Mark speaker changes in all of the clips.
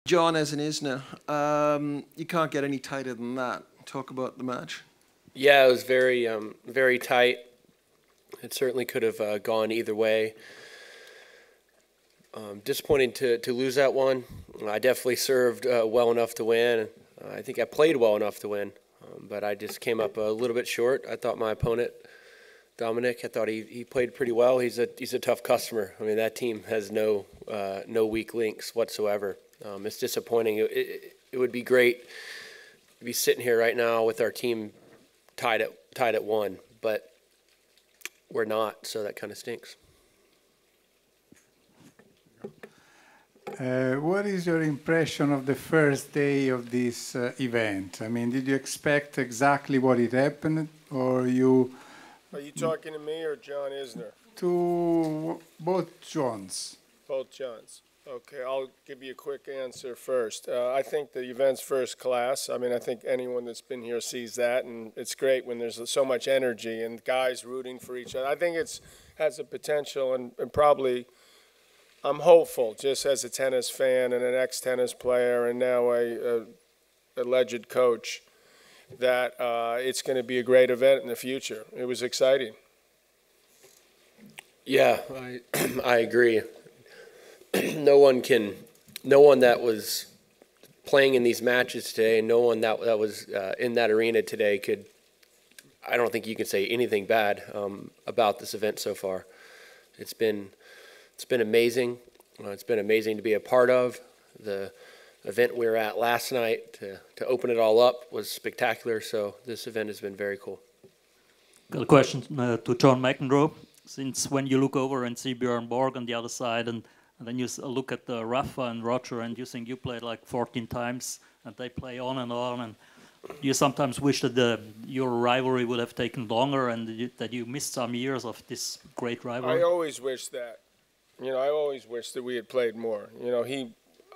Speaker 1: John as an Isner, you can't get any tighter than that. Talk about the match.
Speaker 2: Yeah, it was very tight. It certainly could have gone either way. Disappointing to lose that one. I definitely served well enough to win. I think I played well enough to win, but I just came up a little bit short. I thought my opponent, Dominic, I thought he played pretty well. He's a tough customer. I mean, that team has no weak links whatsoever. It's disappointing. It would be great to be sitting here right now with our team tied at one, but we're not, so that kind of stinks.
Speaker 3: What is your impression of the first day of this event? I mean, did you expect exactly what it happened, or you...
Speaker 4: Are you talking to me or John Isner?
Speaker 3: To both Johns.
Speaker 4: Both Johns. Okay, I'll give you a quick answer first. I think the event's first class. I mean, I think anyone that's been here sees that, and it's great when there's so much energy and guys rooting for each other. I think it's has the potential, and probably I'm hopeful, just as a tennis fan and an ex-tennis player and now a alleged coach, that it's going to be a great event in the future. It was exciting.
Speaker 2: Yeah, I agree. No one that was playing in these matches today, no one that was in that arena today could, I don't think you can say anything bad about this event so far. It's been amazing. It's been amazing to be a part of. The event we were at last night to open it all up was spectacular, so this event has been very cool.
Speaker 5: Got a question to John McEnroe. Since when you look over and see Björn Borg on the other side, and then you look at Rafa and Roger, and you think you played like 14 times, and they play on, and you sometimes wish that your rivalry would have taken longer, and that you missed some years of this great rivalry?
Speaker 4: I always wish that. You know, I always wish that we had played more. You know,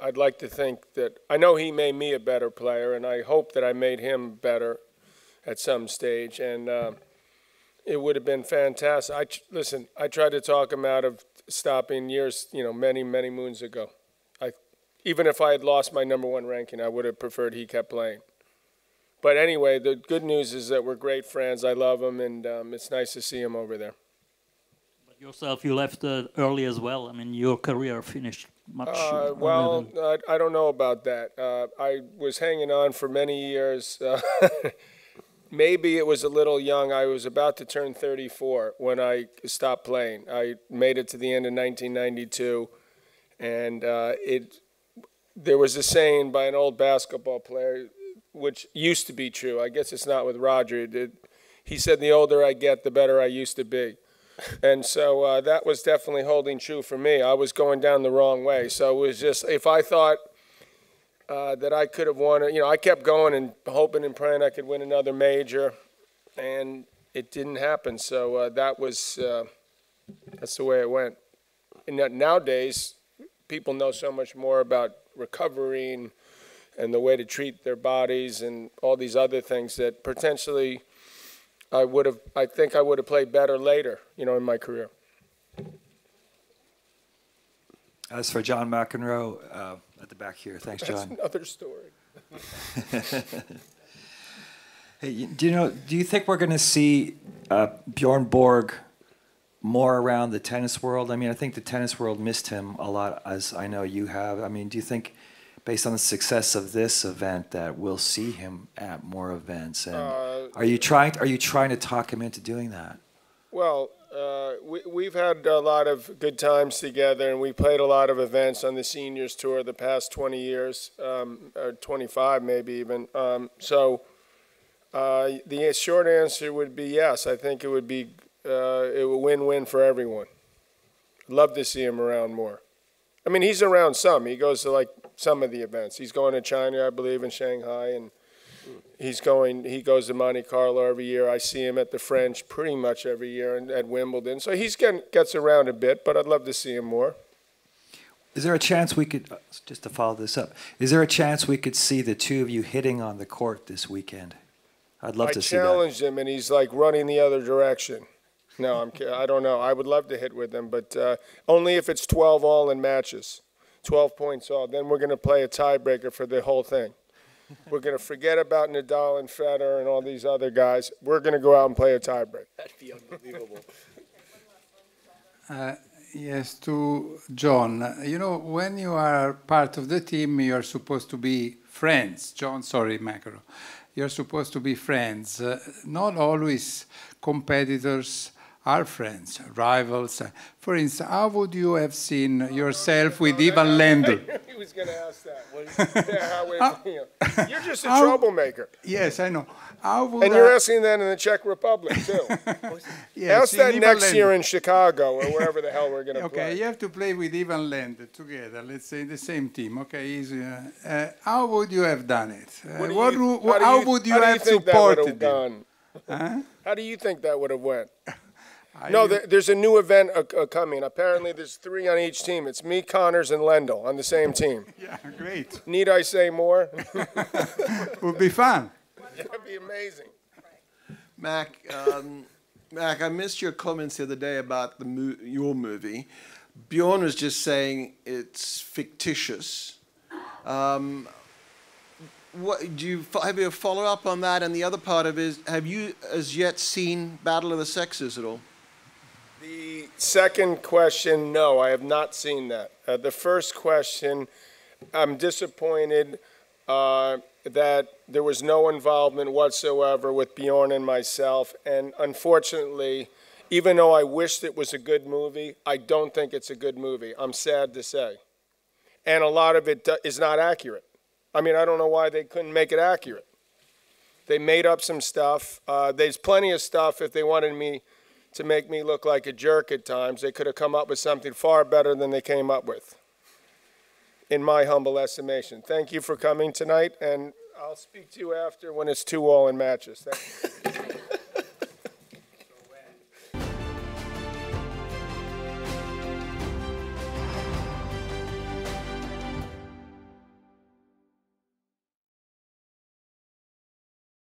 Speaker 4: I'd like to think that, I know he made me a better player, and I hope that I made him better at some stage, and it would have been fantastic. Listen, I tried to talk him out of stopping years, many, many moons ago. Even if I had lost my #1 ranking, I would have preferred he kept playing. But anyway, the good news is that we're great friends. I love him, and it's nice to see him over there.
Speaker 5: But yourself, you left early as well. I mean, your career finished much
Speaker 4: well, I don't know about that. I was hanging on for many years. Maybe it was a little young. I was about to turn 34 when I stopped playing. I made it to the end of 1992, and there was a saying by an old basketball player, which used to be true. I guess it's not with Roger. He said, "The older I get, the better I used to be." And so that was definitely holding true for me. I was going down the wrong way. So it was just, if I thought that I could have won it. I kept going and hoping and praying I could win another major, and it didn't happen. So that's the way it went. And nowadays, people know so much more about recovering and the way to treat their bodies and all these other things that potentially I think I would have played better later, in my career.
Speaker 6: As for John McEnroe, at the back here. Thanks, John.
Speaker 4: That's another story.
Speaker 6: Hey, do you think we're going to see Bjorn Borg more around the tennis world? I mean, I think the tennis world missed him a lot, as I know you have. I mean, do you think, based on the success of this event, that we'll see him at more events? And are you trying to talk him into doing that?
Speaker 4: Well, we've had a lot of good times together, and we played a lot of events on the seniors tour the past 20 years, or 25 maybe even. So the short answer would be yes. I think it would be a win-win for everyone. I'd love to see him around more. I mean, he's around some. He goes to like some of the events. He's going to China, I believe, in Shanghai, and he goes to Monte Carlo every year. I see him at the French pretty much every year, and at Wimbledon. So he gets around a bit, but I'd love to see him more.
Speaker 6: Is there a chance we could, just to follow this up, is there a chance we could see the two of you hitting on the court this weekend? I'd love to see that.
Speaker 4: I challenged him, and he's like running the other direction. No, I don't know. I would love to hit with him, but only if it's 12 all in matches. 12 points all. Then we're going to play a tiebreaker for the whole thing. We're going to forget about Nadal and Federer and all these other guys. We're going to go out and play a tiebreaker.
Speaker 2: That'd be unbelievable.
Speaker 3: Yes, to John. You know, when you are part of the team, you are supposed to be friends. John, sorry, McEnroe. You're supposed to be friends. Not always competitors are friends, rivals. For instance, how would you have seen yourself with Ivan Lendl?
Speaker 4: He was going to ask that. You're just a troublemaker.
Speaker 3: Yes, I know. How would
Speaker 4: and you're asking that in the Czech Republic, too.
Speaker 3: Yes,
Speaker 4: ask that next
Speaker 3: Lendl.
Speaker 4: year in Chicago or wherever the hell we're going to play.
Speaker 3: Okay, you have to play with Ivan Lendl together, let's say, in the same team. Okay, how would you have done it? How would you have supported him?
Speaker 4: How do you think that would have went? No, there's a new event coming. Apparently, there's 3 on each team. It's me, Connors, and Lendl on the same team.
Speaker 3: Yeah, great.
Speaker 4: Need I say more?
Speaker 3: Would be fun.
Speaker 4: That'd be amazing.
Speaker 1: Mac, I missed your comments the other day about your movie. Bjorn was just saying it's fictitious. What do you have a follow up on that? And the other part of it is, have you as yet seen Battle of the Sexes at all?
Speaker 4: The second question, no, I have not seen that. The first question, I'm disappointed that there was no involvement whatsoever with Bjorn and myself. And unfortunately, even though I wished it was a good movie, I don't think it's a good movie. I'm sad to say. And a lot of it is not accurate. I mean, I don't know why they couldn't make it accurate. They made up some stuff. There's plenty of stuff if they wanted me to make me look like a jerk at times. They could have come up with something far better than they came up with, in my humble estimation. Thank you for coming tonight, and I'll speak to you after when it's 2-2 in matches. Thank you.